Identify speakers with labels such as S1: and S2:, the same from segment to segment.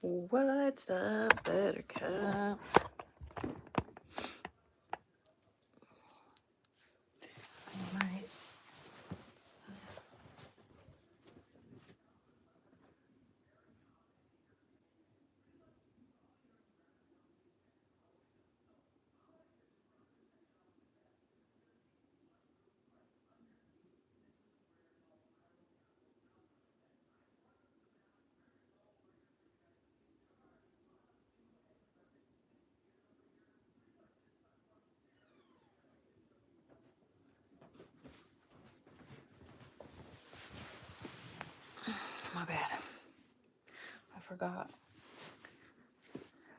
S1: What's up, Buttercup? Alright. My bad. I forgot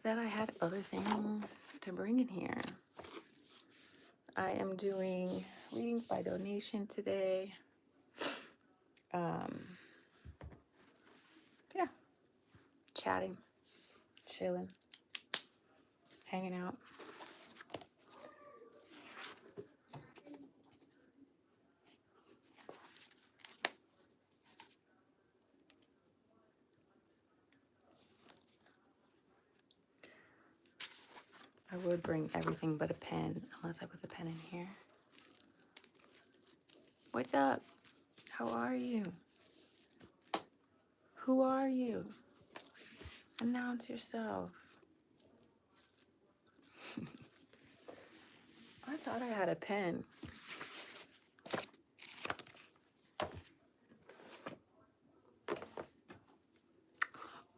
S1: that I had other things to bring in here. I am doing readings by donation today. Yeah, chatting, chilling, hanging out. I would bring everything but a pen, unless I put the pen in here. What's up? How are you? Who are you? Announce yourself. I thought I had a pen.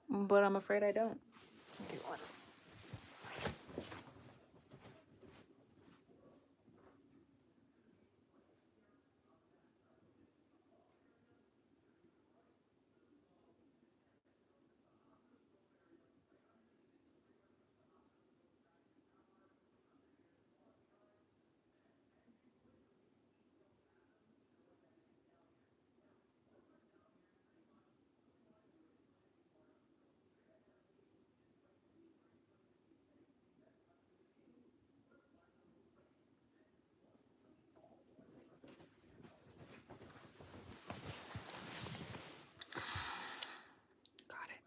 S1: But I'm afraid I don't. Do one. Got it.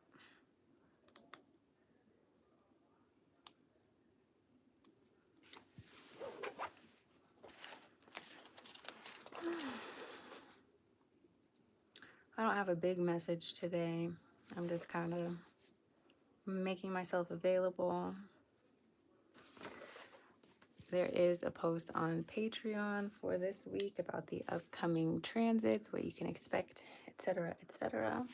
S1: I don't have a big message today. I'm just kind of making myself available. There is a post on Patreon for this week about the upcoming transits, what you can expect, etc., etc.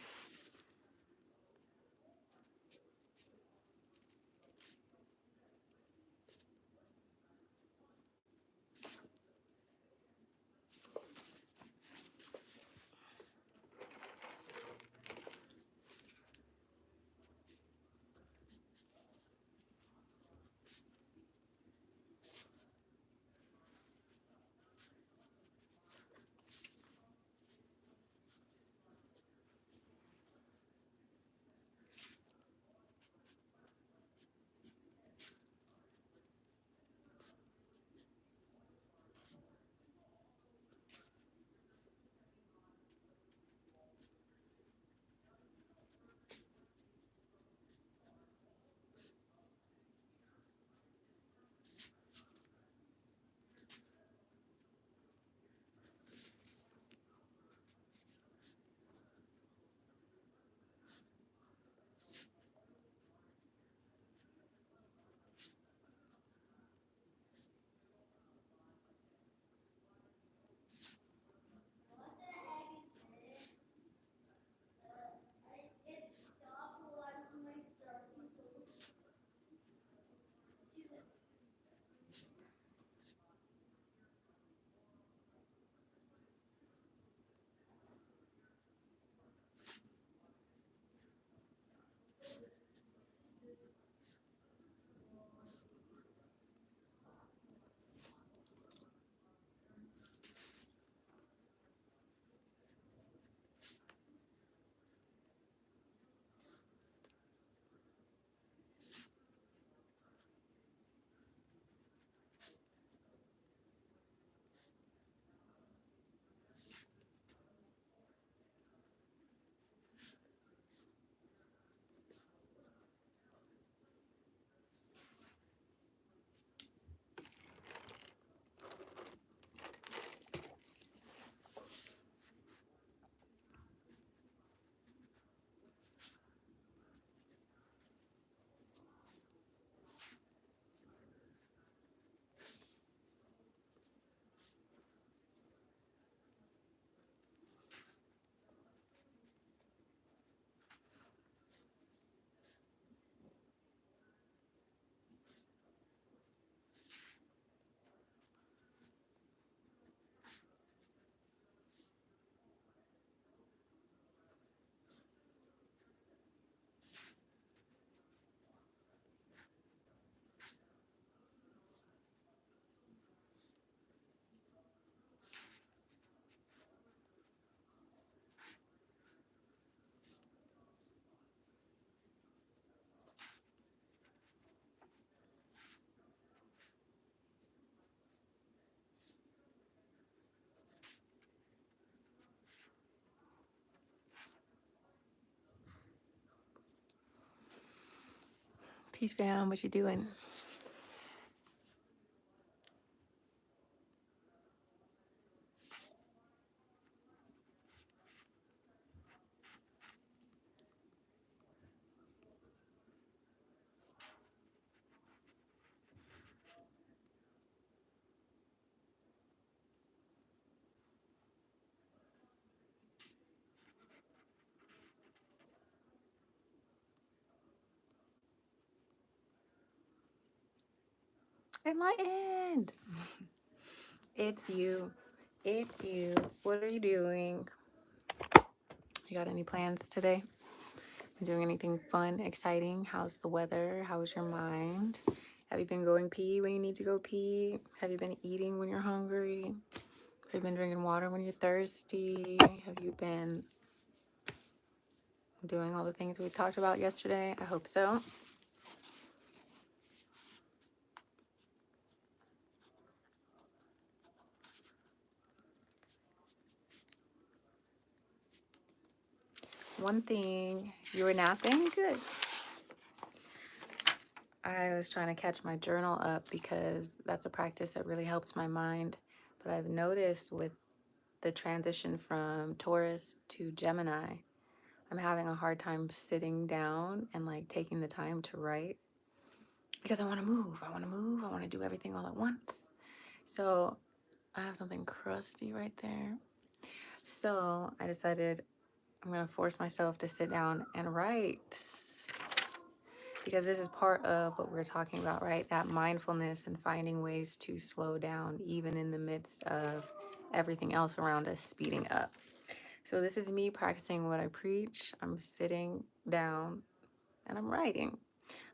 S1: Peace, fam. What you doing? Enlightened. It's you. It's you. What are you doing? You got any plans today? Doing anything fun, exciting? How's the weather? How's your mind? Have you been going pee when you need to go pee? Have you been eating when you're hungry? Have you been drinking water when you're thirsty? Have you been doing all the things we talked about yesterday? I hope so. One thing, you were napping? Good. I was trying to catch my journal up because that's a practice that really helps my mind. But I've noticed with the transition from Taurus to Gemini, I'm having a hard time sitting down and like taking the time to write because I want to move. I want to move. I want to do everything all at once. So I have something crusty right there. So I decided I'm going to force myself to sit down and write, because this is part of what we're talking about, right? That mindfulness and finding ways to slow down even in the midst of everything else around us speeding up. So this is me practicing what I preach. I'm sitting down and I'm writing.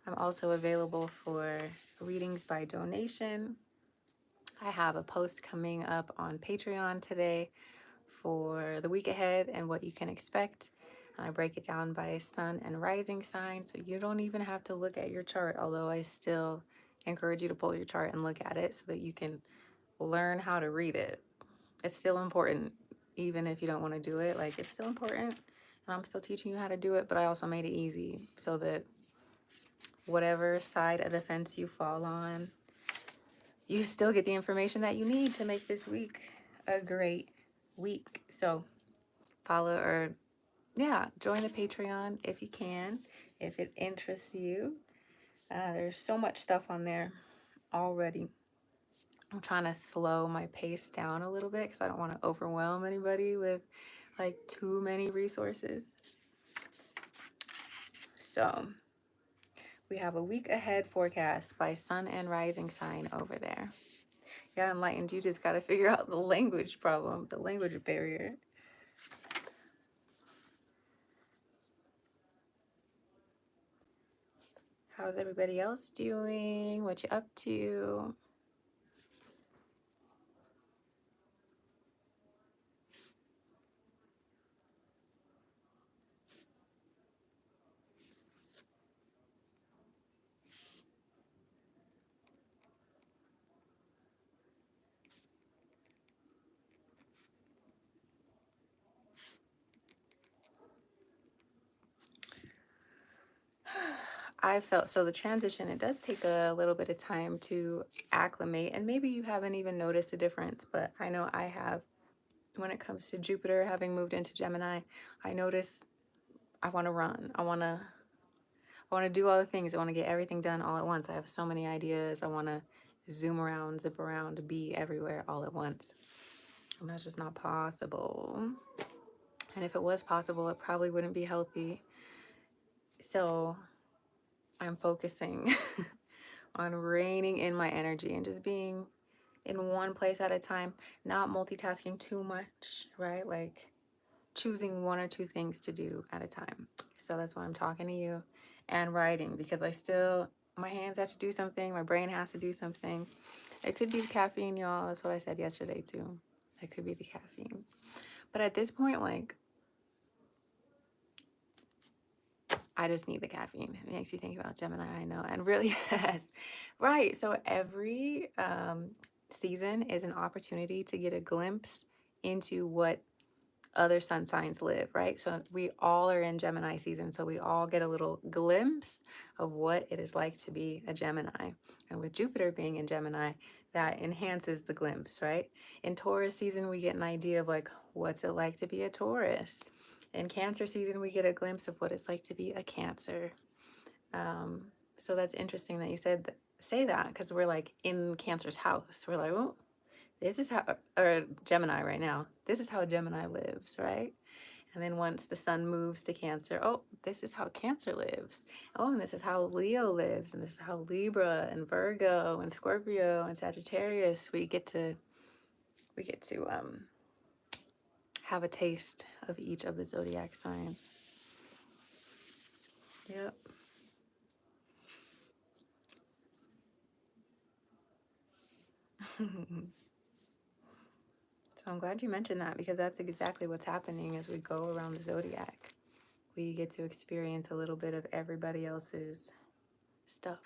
S1: I'm also available for readings by donation. I have a post coming up on Patreon today for the week ahead and what you can expect. And I break it down by sun and rising sign, so you don't even have to look at your chart, although I still encourage you to pull your chart and look at it so that you can learn how to read it. It's still important, even if you don't want to do it. Like, it's still important, and I'm still teaching you how to do it, but I also made it easy so that whatever side of the fence you fall on, you still get the information that you need to make this week a great week. So follow or join the Patreon if you can, if it interests you. There's so much stuff on there already. I'm trying to slow my pace down a little bit because I don't want to overwhelm anybody with like too many resources. So we have a week ahead forecast by sun and rising sign over there. Yeah, enlightened, you just got to figure out the language problem, the language barrier. How's everybody else doing? What you up to? I felt so the transition, it does take a little bit of time to acclimate, and maybe you haven't even noticed a difference, but I know I have. When it comes to Jupiter having moved into Gemini, I notice I want to run. I want to do all the things. I want to get everything done all at once. I have so many ideas. I want to zoom around, zip around, be everywhere all at once. And that's just not possible. And if it was possible, it probably wouldn't be healthy. So I'm focusing on reining in my energy and just being in one place at a time, not multitasking too much, right? Like choosing one or two things to do at a time. So that's why I'm talking to you and writing, because my hands have to do something, my brain has to do something. It could be the caffeine, y'all. That's what I said yesterday too. It could be the caffeine. But at this point, like, I just need the caffeine. It makes you think about Gemini, I know. And really, yes. Right. So every season is an opportunity to get a glimpse into what other sun signs live, right? So we all are in Gemini season, so we all get a little glimpse of what it is like to be a Gemini. And with Jupiter being in Gemini, that enhances the glimpse, right? In Taurus season, we get an idea of like, what's it like to be a Taurus? In Cancer season, we get a glimpse of what it's like to be a Cancer. So that's interesting that you say that, because we're like in Cancer's house. We're like, oh, this is how, or Gemini right now, this is how Gemini lives, right? And then once the sun moves to Cancer, oh, this is how Cancer lives. Oh, and this is how Leo lives, and this is how Libra and Virgo and Scorpio and Sagittarius. We get to have a taste of each of the zodiac signs. Yep. So I'm glad you mentioned that, because that's exactly what's happening as we go around the zodiac. We get to experience a little bit of everybody else's stuff.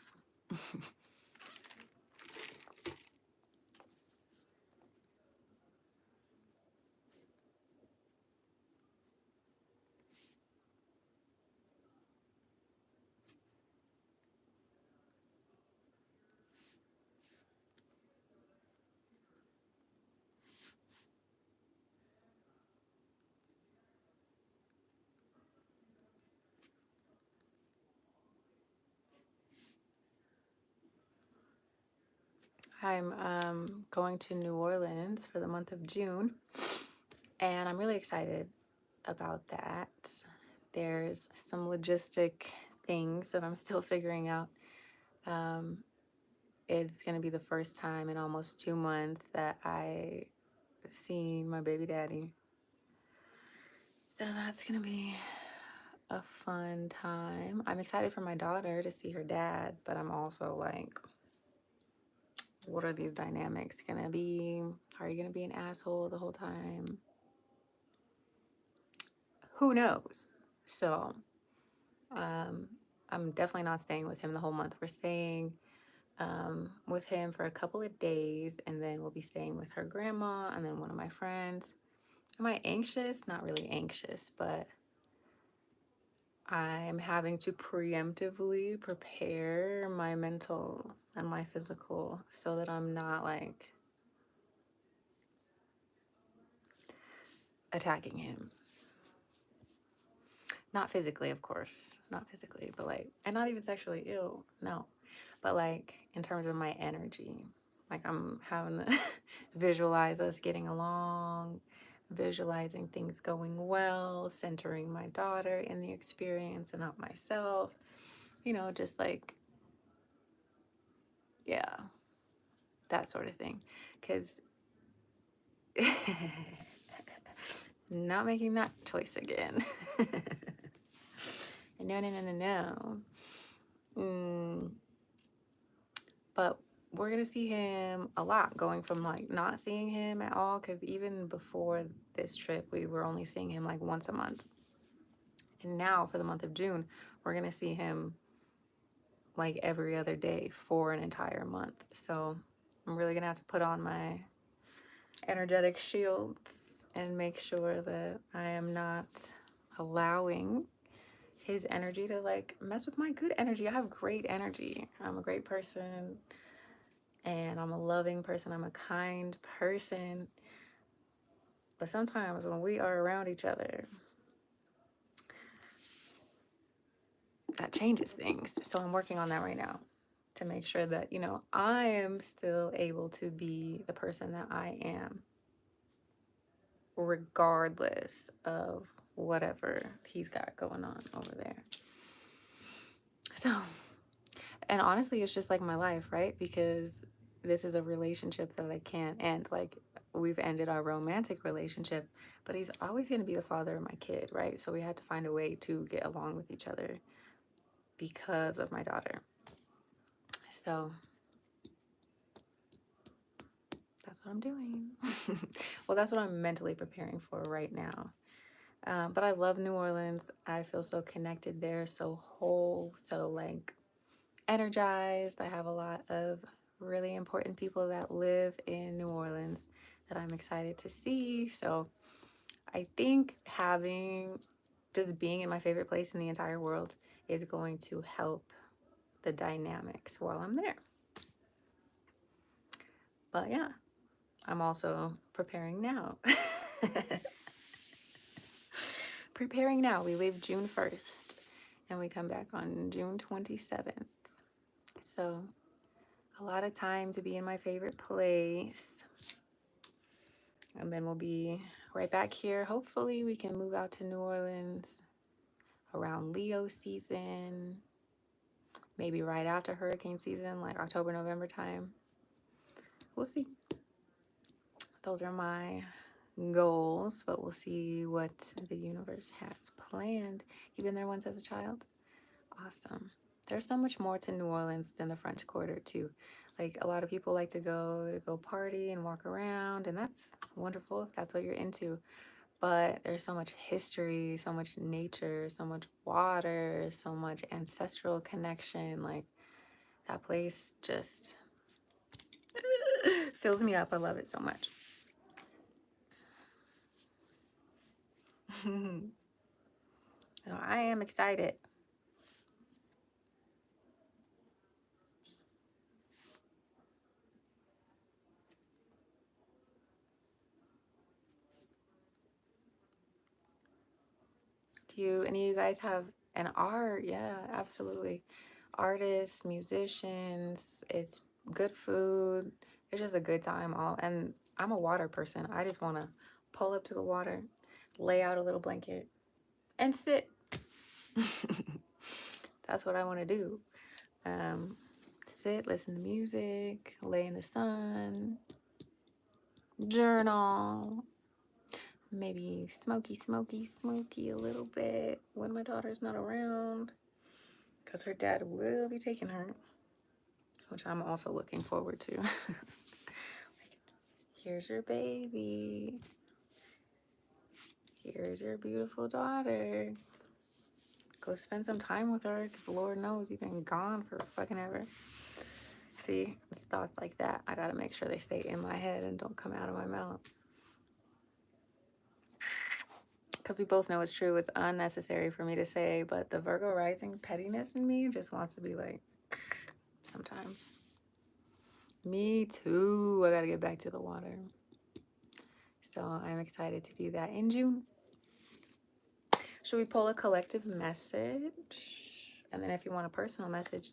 S1: I'm going to New Orleans for the month of June, and I'm really excited about that. There's some logistic things that I'm still figuring out. Um, it's going to be the first time in almost 2 months that I seen my baby daddy. So that's going to be a fun time. I'm excited for my daughter to see her dad, but I'm also like, what are these dynamics going to be? Are you going to be an asshole the whole time? Who knows? So, I'm definitely not staying with him the whole month. We're staying with him for a couple of days, and then we'll be staying with her grandma and then one of my friends. Am I anxious? Not really anxious, but I'm having to preemptively prepare my mental and my physical so that I'm not like attacking him. Not physically, of course. Not physically, but like, and not even sexually. Ew, no. But like, in terms of my energy, like I'm having to visualize us getting along, visualizing things going well, centering my daughter in the experience and not myself. You know, just like, yeah, that sort of thing. Because not making that choice again. No, no, no, no, no. But we're gonna see him a lot, going from like not seeing him at all, because even before this trip we were only seeing him like once a month, and now for the month of June we're gonna see him like every other day for an entire month. So I'm really gonna have to put on my energetic shields and make sure that I am not allowing his energy to like mess with my good energy. I have great energy. I'm a great person, and I'm a loving person. I'm a kind person. But sometimes when we are around each other, that changes things. So I'm working on that right now to make sure that, you know, I am still able to be the person that I am, regardless of whatever he's got going on over there. So, and honestly, it's just like my life, right? Because this is a relationship that I can't end. Like, we've ended our romantic relationship, but he's always going to be the father of my kid, right? So we had to find a way to get along with each other because of my daughter. So that's what I'm doing. Well, that's what I'm mentally preparing for right now. But I love New Orleans. I feel so connected there, so whole, so like energized. I have a lot of really important people that live in New Orleans that I'm excited to see. So I think just being in my favorite place in the entire world is going to help the dynamics while I'm there. But yeah, I'm also preparing now. Preparing now. We leave June 1st and we come back on June 27th. So a lot of time to be in my favorite place. And then we'll be right back here. Hopefully we can move out to New Orleans around Leo season. Maybe right after hurricane season, like October, November time. We'll see. Those are my goals, but we'll see what the universe has planned. You've been there once as a child? Awesome. There's so much more to New Orleans than the French Quarter, too. Like, a lot of people like to go party and walk around, and that's wonderful if that's what you're into. But there's so much history, so much nature, so much water, so much ancestral connection. Like, that place just fills me up. I love it so much. So I am excited. Do any of you guys have an art? Yeah, absolutely. Artists, musicians, it's good food. It's just a good time. And I'm a water person. I just want to pull up to the water, lay out a little blanket, and sit. That's what I want to do. Sit, listen to music, lay in the sun, journal, maybe smoky a little bit when my daughter's not around, because her dad will be taking her, which I'm also looking forward to. Here's your baby. Here's your beautiful daughter. Go spend some time with her, because Lord knows you've been gone for fucking ever. See, it's thoughts like that. I gotta make sure they stay in my head and don't come out of my mouth. Because we both know it's true. It's unnecessary for me to say, but the Virgo rising pettiness in me just wants to be like, sometimes. Me too. I gotta get back to the water. So I'm excited to do that in June. Should we pull a collective message? And then if you want a personal message,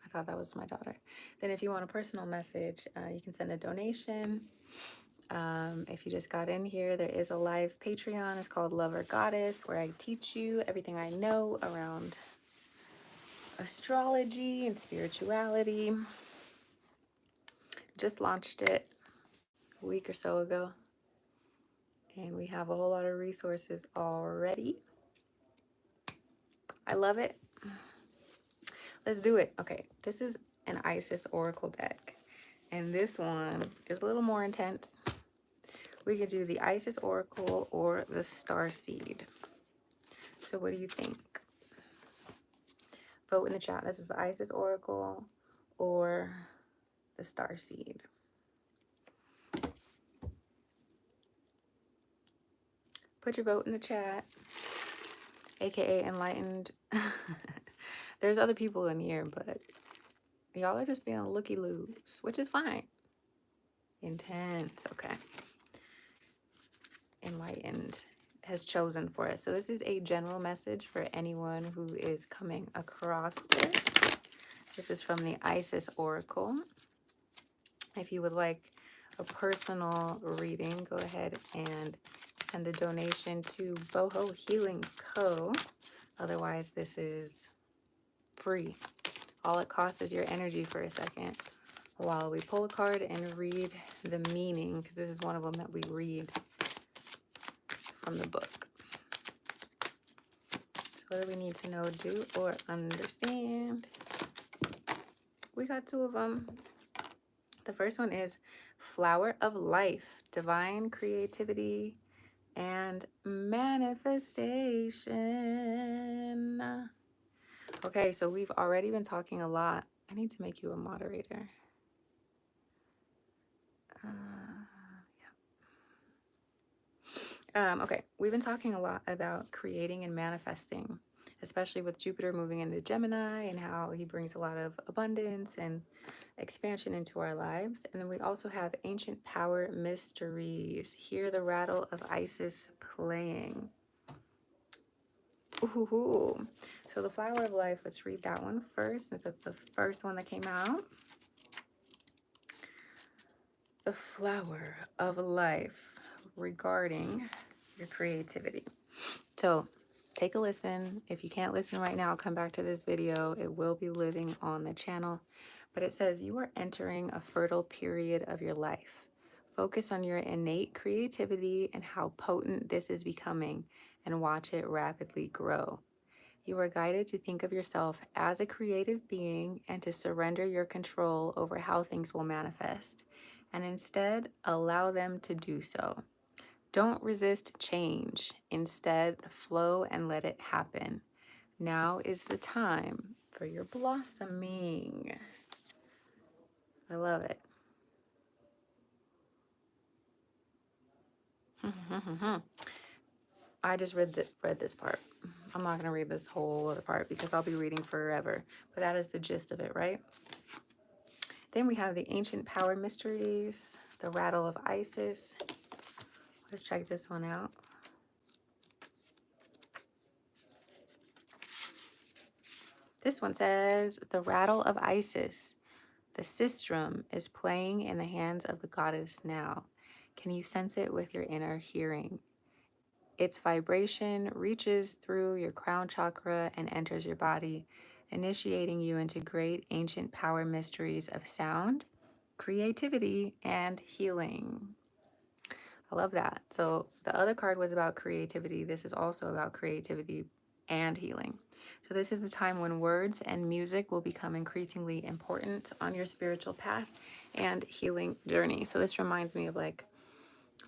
S1: I thought that was my daughter. Then if you want a personal message, you can send a donation. If you just got in here, there is a live Patreon. It's called Lover Goddess, where I teach you everything I know around astrology and spirituality. Just launched it a week or so ago, and we have a whole lot of resources already. I love it. Let's do it. Okay, this is an Isis Oracle deck, and this one is a little more intense. We could do the Isis Oracle or the Star Seed. So what do you think? Vote in the chat. This is the Isis Oracle or the Star Seed. Put your vote in the chat, aka Enlightened. There's other people in here, but y'all are just being looky-loos, which is fine. Intense, okay. Enlightened has chosen for us. So this is a general message for anyone who is coming across it. This is from the Isis Oracle. If you would like a personal reading, go ahead and send a donation to Bohemian Healing Co. Otherwise, this is free. All it costs is your energy for a second while we pull a card and read the meaning, because this is one of them that we read from the book. So what do we need to know, do, or understand? We got two of them. The first one is Flower of Life, Divine Creativity and Manifestation. Okay, so we've already been talking a lot. I need to make you a moderator. Yeah. Okay, we've been talking a lot about creating and manifesting, especially with Jupiter moving into Gemini and how he brings a lot of abundance and expansion into our lives. And then we also have ancient power mysteries. Hear the rattle of Isis playing. Ooh. So the flower of life, let's read that one first since that's the first one that came out. The flower of life regarding your creativity. So take a listen. If you can't listen right now, come back to this video. It will be living on the channel. But it says you are entering a fertile period of your life. Focus on your innate creativity and how potent this is becoming, and watch it rapidly grow. You are guided to think of yourself as a creative being and to surrender your control over how things will manifest, and instead allow them to do so. Don't resist change. Instead, flow and let it happen. Now is the time for your blossoming. I love it. I just read this part. I'm not going to read this whole other part because I'll be reading forever. But that is the gist of it, right? Then we have the ancient power mysteries, the rattle of Isis. Let's check this one out. This one says, the rattle of Isis. The sistrum is playing in the hands of the goddess now. Can you sense it with your inner hearing? Its vibration reaches through your crown chakra and enters your body, initiating you into great ancient power mysteries of sound, creativity, and healing. I love that. So the other card was about creativity. This is also about creativity and healing. So this is a time when words and music will become increasingly important on your spiritual path and healing journey. So this reminds me of like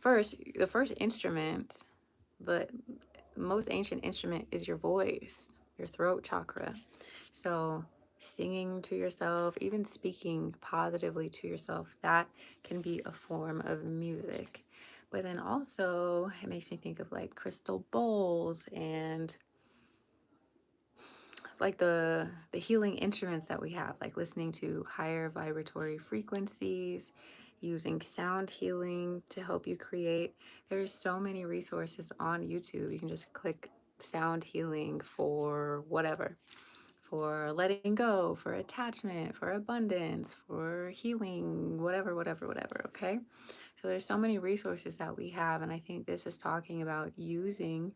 S1: the first instrument, the most ancient instrument is your voice, your throat chakra. So singing to yourself, even speaking positively to yourself, that can be a form of music. But then also it makes me think of like crystal bowls and like the healing instruments that we have, like listening to higher vibratory frequencies, using sound healing to help you create. There's so many resources on YouTube. You can just click sound healing for whatever, for letting go, for attachment, for abundance, for healing, whatever, okay? So there's so many resources that we have, and I think this is talking about using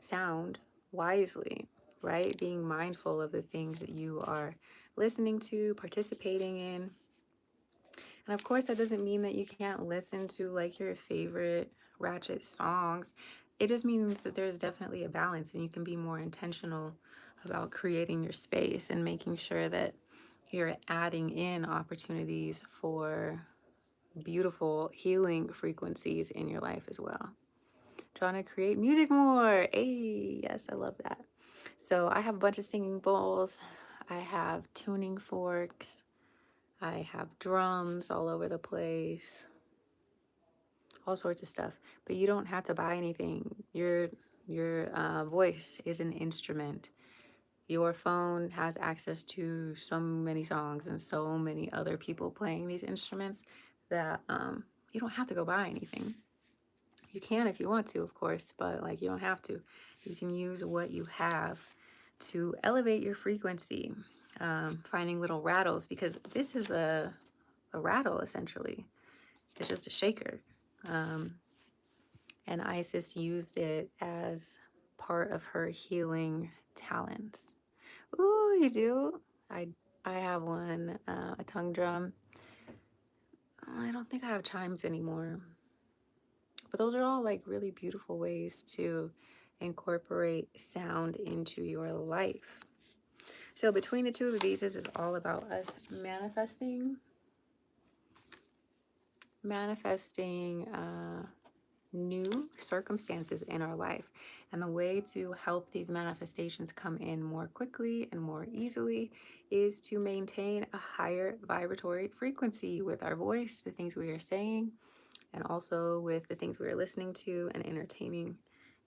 S1: sound wisely, right? Being mindful of the things that you are listening to, participating in. And of course, that doesn't mean that you can't listen to like your favorite ratchet songs. It just means that there's definitely a balance and you can be more intentional about creating your space and making sure that you're adding in opportunities for beautiful healing frequencies in your life as well. Trying to create music more. Hey, yes, I love that. So I have a bunch of singing bowls. I have tuning forks. I have drums all over the place. All sorts of stuff. But you don't have to buy anything. Your voice is an instrument. Your phone has access to so many songs and so many other people playing these instruments that you don't have to go buy anything. You can if you want to, of course, but like you don't have to. You can use what you have to elevate your frequency, finding little rattles, because this is a rattle essentially. It's just a shaker. And Isis used it as part of her healing talents. Ooh, you do? I have one, a tongue drum. I don't think I have chimes anymore. But those are all like really beautiful ways to incorporate sound into your life. So between the two of these, this is all about us manifesting new circumstances in our life. And the way to help these manifestations come in more quickly and more easily is to maintain a higher vibratory frequency with our voice, the things we are saying, and also with the things we're listening to and entertaining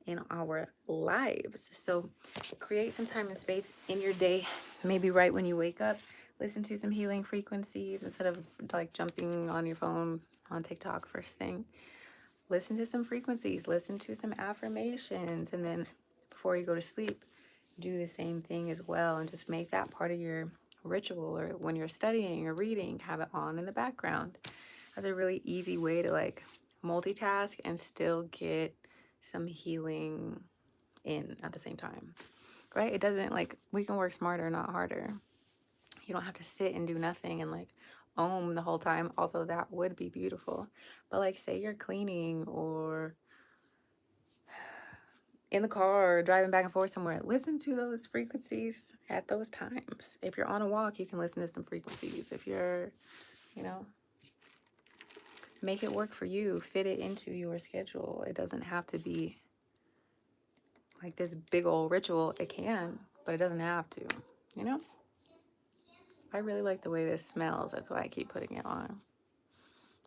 S1: in our lives. So create some time and space in your day, maybe right when you wake up, listen to some healing frequencies instead of like jumping on your phone on TikTok first thing. Listen to some frequencies, listen to some affirmations, and then before you go to sleep, do the same thing as well, and just make that part of your ritual. Or when you're studying or reading, have it on in the background. That's a really easy way to like multitask and still get some healing in at the same time, right? It doesn't, like, we can work smarter, not harder. You don't have to sit and do nothing and like the whole time, although that would be beautiful. But like, say you're cleaning or in the car or driving back and forth somewhere, listen to those frequencies at those times. If you're on a walk, you can listen to some frequencies. If you're, you know, make it work for you, fit it into your schedule. It doesn't have to be like this big old ritual. It can, but it doesn't have to, you know? I really like the way this smells. That's why I keep putting it on.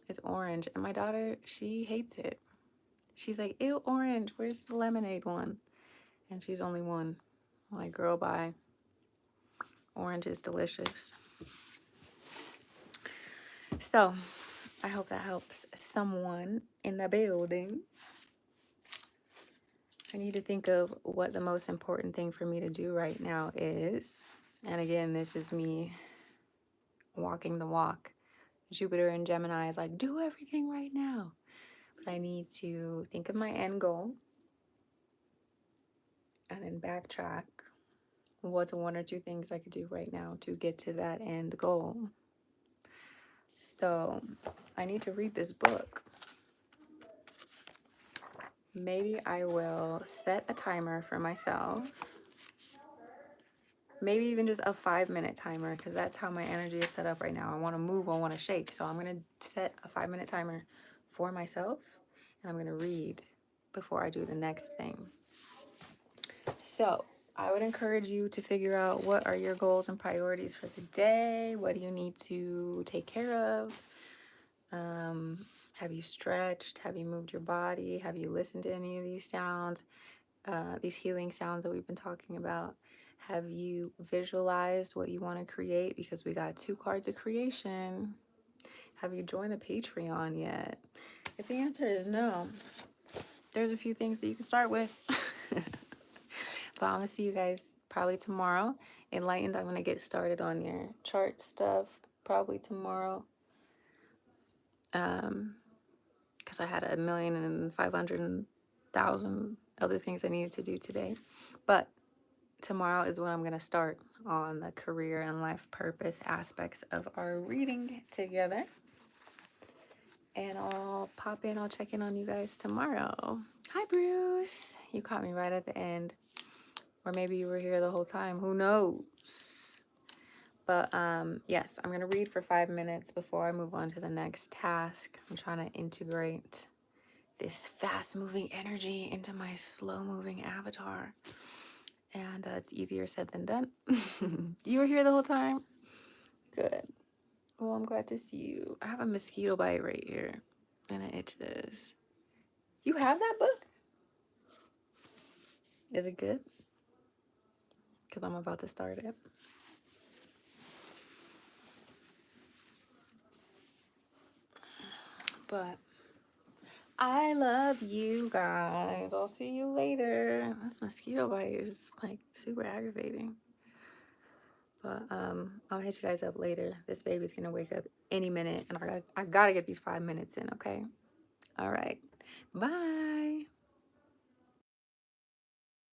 S1: It's orange, and my daughter, she hates it. She's like, ew, orange, where's the lemonade one? And she's only one. I'm like, girl, bye. Orange is delicious. So I hope that helps someone in the building. I need to think of what the most important thing for me to do right now is. And again, this is me walking the walk. Jupiter and Gemini is like, do everything right now. But I need to think of my end goal and then backtrack. What's one or two things I could do right now to get to that end goal? So I need to read this book. Maybe I will set a timer for myself. Maybe even just a 5-minute timer, because that's how my energy is set up right now. I want to move, I want to shake. So I'm going to set a 5-minute timer for myself, and I'm going to read before I do the next thing. So I would encourage you to figure out what are your goals and priorities for the day. What do you need to take care of? Have you stretched? Have you moved your body? Have you listened to any of these sounds, these healing sounds that we've been talking about? Have you visualized what you want to create? Because we got 2 cards of creation. Have you joined the Patreon yet? If the answer is no, there's a few things that you can start with. But I'm going to see you guys probably tomorrow. Enlightened, I'm going to get started on your chart stuff probably tomorrow. Because I had 1,500,000 other things I needed to do today. But tomorrow is when I'm going to start on the career and life purpose aspects of our reading together. And I'll pop in, I'll check in on you guys tomorrow. Hi, Bruce. You caught me right at the end. Or maybe you were here the whole time. Who knows? But yes, I'm going to read for 5 minutes before I move on to the next task. I'm trying to integrate this fast-moving energy into my slow-moving avatar. And it's easier said than done. You were here the whole time? Good. Well, I'm glad to see you. I have a mosquito bite right here, and it itches. You have that book? Is it good? Because I'm about to start it. But I love you guys. I'll see you later. This mosquito bite is like super aggravating. But I'll hit you guys up later. This baby's gonna wake up any minute, and I gotta get these 5 minutes in, okay? All right. Bye.